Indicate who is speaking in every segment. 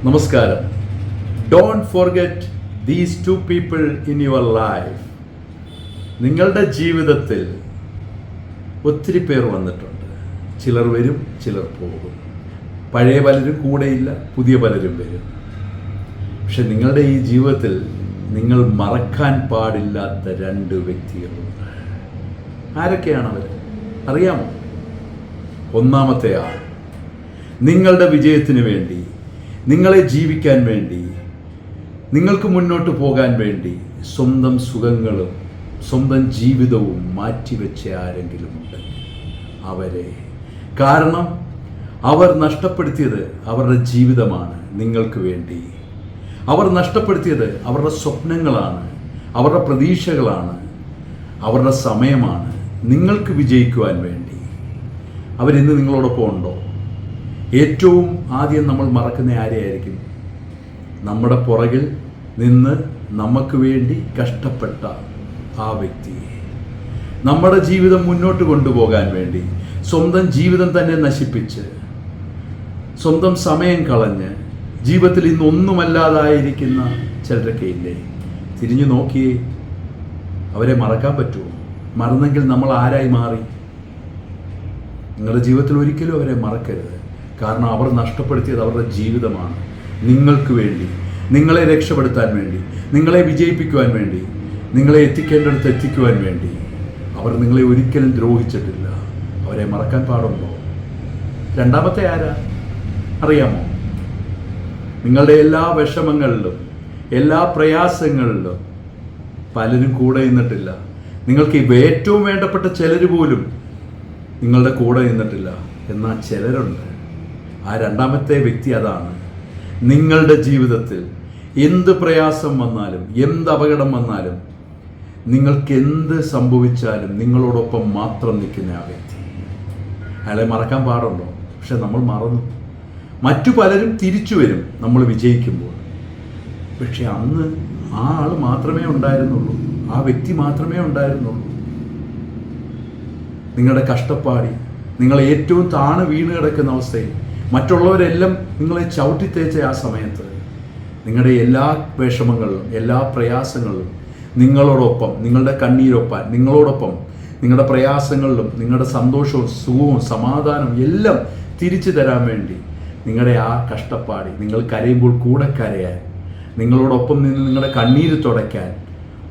Speaker 1: നമസ്കാരം. Don't forget these two people in your life. നിങ്ങളുടെ ജീവിതത്തിൽ ഒത്തിരി പേർ വന്നിട്ടുണ്ട്. ചിലർ വരും, ചിലർ പോകും. പഴയ പലരും കൂടെയില്ല, പുതിയ പലരും വരും. പക്ഷെ നിങ്ങളുടെ ഈ ജീവിതത്തിൽ നിങ്ങൾ മറക്കാൻ പാടില്ലാത്ത രണ്ട് വ്യക്തികളുണ്ട്. ആരൊക്കെയാണവർ അറിയാമോ? ഒന്നാമത്തെ ആൾ നിങ്ങളുടെ വിജയത്തിന് വേണ്ടി, നിങ്ങളെ ജീവിക്കാൻ വേണ്ടി, നിങ്ങൾക്ക് മുന്നോട്ട് പോകാൻ വേണ്ടി സ്വന്തം സുഖങ്ങളും സ്വന്തം ജീവിതവും മാറ്റിവെച്ച ആരെങ്കിലും ഉണ്ടെങ്കിൽ അവരെ. കാരണം അവർ നഷ്ടപ്പെടുത്തിയത് അവരുടെ ജീവിതമാണ് നിങ്ങൾക്ക് വേണ്ടി. അവർ നഷ്ടപ്പെടുത്തിയത് അവരുടെ സ്വപ്നങ്ങളാണ്, അവരുടെ പ്രതീക്ഷകളാണ്, അവരുടെ സമയമാണ് നിങ്ങൾക്ക് വിജയിക്കുവാൻ വേണ്ടി. അവരിന്ന് നിങ്ങളോടൊപ്പം ഉണ്ടോ? ഏറ്റവും ആദ്യം നമ്മൾ മറക്കുന്ന ആരെയായിരിക്കും? നമ്മുടെ പുറകിൽ നിന്ന് നമുക്ക് വേണ്ടി കഷ്ടപ്പെട്ട ആ വ്യക്തിയെ. നമ്മുടെ ജീവിതം മുന്നോട്ട് കൊണ്ടുപോകാൻ വേണ്ടി സ്വന്തം ജീവിതം തന്നെ നശിപ്പിച്ച്, സ്വന്തം സമയം കളഞ്ഞ് ജീവിതത്തിൽ ഇന്നൊന്നുമല്ലാതായിരിക്കുന്ന ചിലരൊക്കെ ഇല്ലേ? തിരിഞ്ഞു നോക്കിയേ. അവരെ മറക്കാൻ പറ്റുമോ? മറന്നെങ്കിൽ നമ്മൾ ആരായി മാറി? നിങ്ങളുടെ ജീവിതത്തിൽ ഒരിക്കലും അവരെ മറക്കരുത്. കാരണം അവർ നഷ്ടപ്പെടുത്തിയത് അവരുടെ ജീവിതമാണ്. നിങ്ങൾക്ക് വേണ്ടി, നിങ്ങളെ രക്ഷപ്പെടുത്താൻ വേണ്ടി, നിങ്ങളെ വിജയിപ്പിക്കുവാൻ വേണ്ടി, നിങ്ങളെ എത്തിക്കേണ്ടടുത്ത് എത്തിക്കുവാൻ വേണ്ടി അവർ നിങ്ങളെ ഒരിക്കലും ദ്രോഹിച്ചിട്ടില്ല. അവരെ മറക്കാൻ പാടുണ്ടോ? രണ്ടാമത്തെ ആരാ അറിയാമോ? നിങ്ങളുടെ എല്ലാ വിഷമങ്ങളിലും, എല്ലാ പ്രയാസങ്ങളിലും പലരും കൂടെ നിന്നിട്ടില്ല. നിങ്ങൾക്ക് ഏറ്റവും വേണ്ടപ്പെട്ട ചിലർ പോലും നിങ്ങളുടെ കൂടെ നിന്നിട്ടില്ല. എന്നാൽ ചിലരുണ്ട്. ആ രണ്ടാമത്തെ വ്യക്തി അതാണ്. നിങ്ങളുടെ ജീവിതത്തിൽ എന്ത് പ്രയാസം വന്നാലും, എന്ത് അപകടം വന്നാലും, നിങ്ങൾക്ക് എന്ത് സംഭവിച്ചാലും നിങ്ങളോടൊപ്പം മാത്രം നിൽക്കുന്ന ആ വ്യക്തി. അയാളെ മറക്കാൻ പാടുണ്ടോ? പക്ഷെ നമ്മൾ മറന്നു. മറ്റു പലരും തിരിച്ചു വരും നമ്മൾ വിജയിക്കുമ്പോൾ. പക്ഷെ അന്ന് ആ ആൾ മാത്രമേ ഉണ്ടായിരുന്നുള്ളൂ, ആ വ്യക്തി മാത്രമേ ഉണ്ടായിരുന്നുള്ളൂ. നിങ്ങളുടെ കഷ്ടപ്പാടി, നിങ്ങൾ ഏറ്റവും താണു വീണ് കിടക്കുന്ന അവസ്ഥയിൽ മറ്റുള്ളവരെല്ലാം നിങ്ങളെ ചവിട്ടിത്തേച്ച ആ സമയത്ത് നിങ്ങളുടെ എല്ലാ വിഷമങ്ങളിലും, എല്ലാ പ്രയാസങ്ങളിലും നിങ്ങളോടൊപ്പം, നിങ്ങളുടെ കണ്ണീരൊപ്പാൻ, നിങ്ങളോടൊപ്പം നിങ്ങളുടെ പ്രയാസങ്ങളിലും നിങ്ങളുടെ സന്തോഷവും സുഖവും സമാധാനവും എല്ലാം തിരിച്ചു തരാൻ വേണ്ടി നിങ്ങളുടെ ആ കഷ്ടപ്പാടി, നിങ്ങൾ കരയുമ്പോൾ കൂടെ കരയാൻ, നിങ്ങളോടൊപ്പം നിന്ന് നിങ്ങളുടെ കണ്ണീര് തുടയ്ക്കാൻ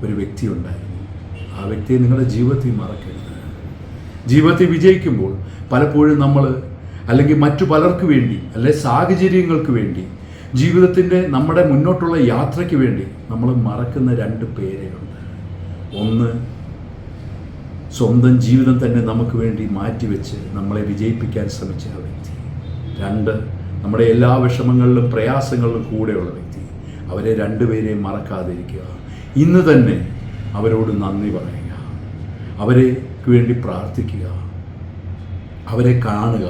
Speaker 1: ഒരു വ്യക്തി ഉണ്ടായിരുന്നു. ആ വ്യക്തിയെ നിങ്ങളുടെ ജീവിതത്തിൽ മറക്കരുത്. ജീവിതത്തിൽ വിജയിക്കുമ്പോൾ പലപ്പോഴും നമ്മൾ, അല്ലെങ്കിൽ മറ്റു പലർക്ക് വേണ്ടി, അല്ലെ സാഹചര്യങ്ങൾക്ക് വേണ്ടി, ജീവിതത്തിൻ്റെ നമ്മുടെ മുന്നോട്ടുള്ള യാത്രയ്ക്ക് വേണ്ടി നമ്മൾ മറക്കുന്ന രണ്ട് പേരുണ്ട്. ഒന്ന്, സ്വന്തം ജീവിതം തന്നെ നമുക്ക് വേണ്ടി മാറ്റിവെച്ച് നമ്മളെ വിജയിപ്പിക്കാൻ ശ്രമിച്ച ആ വ്യക്തി. രണ്ട്, നമ്മുടെ എല്ലാ വിഷമങ്ങളിലും പ്രയാസങ്ങളിലും കൂടെയുള്ള വ്യക്തി. അവരെ രണ്ടുപേരെയും മറക്കാതിരിക്കുക. ഇന്ന് തന്നെ അവരോട് നന്ദി പറയുക, അവർക്ക് വേണ്ടി പ്രാർത്ഥിക്കുക, അവരെ കാണുക.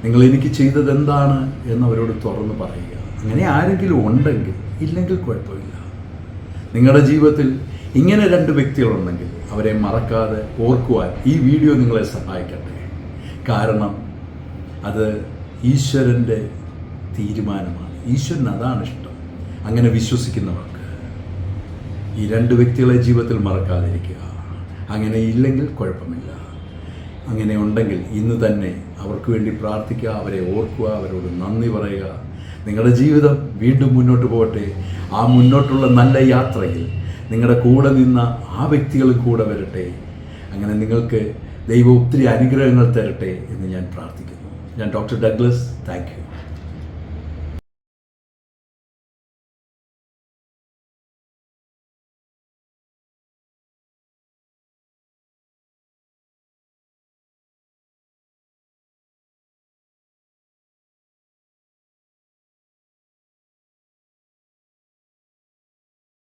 Speaker 1: നിങ്ങൾ എനിക്ക് ചെയ്തത് എന്താണ് എന്നവരോട് തുറന്ന് പറയുക. അങ്ങനെ ആരെങ്കിലും ഉണ്ടെങ്കിൽ, ഇല്ലെങ്കിൽ കുഴപ്പമില്ല. നിങ്ങളുടെ ജീവിതത്തിൽ ഇങ്ങനെ രണ്ട് വ്യക്തികളുണ്ടെങ്കിൽ അവരെ മറക്കാതെ ഓർക്കുവാൻ ഈ വീഡിയോ നിങ്ങളെ സഹായിക്കട്ടെ. കാരണം അത് ഈശ്വരൻ്റെ തീരുമാനമാണ്. ഈശ്വരന് അതാണ് ഇഷ്ടം. അങ്ങനെ വിശ്വസിക്കുന്നവർക്ക് ഈ രണ്ട് വ്യക്തികളെ ജീവിതത്തിൽ മറക്കാതിരിക്കുക. അങ്ങനെ ഇല്ലെങ്കിൽ കുഴപ്പമില്ല. അങ്ങനെ ഉണ്ടെങ്കിൽ ഇന്ന് തന്നെ അവർക്ക് വേണ്ടി പ്രാർത്ഥിക്കുക, അവരെ ഓർക്കുക, അവരോട് നന്ദി പറയുക. നിങ്ങളുടെ ജീവിതം വീണ്ടും മുന്നോട്ട് പോകട്ടെ. ആ മുന്നോട്ടുള്ള നല്ല യാത്രയിൽ നിങ്ങളുടെ കൂടെ നിന്ന ആ വ്യക്തികൾ കൂടെ വരട്ടെ. അങ്ങനെ നിങ്ങൾക്ക് ദൈവം ഒത്തിരി അനുഗ്രഹങ്ങൾ തരട്ടെ എന്ന് ഞാൻ പ്രാർത്ഥിക്കുന്നു. ഞാൻ ഡോക്ടർ ഡഗ്ലസ്. Thank you.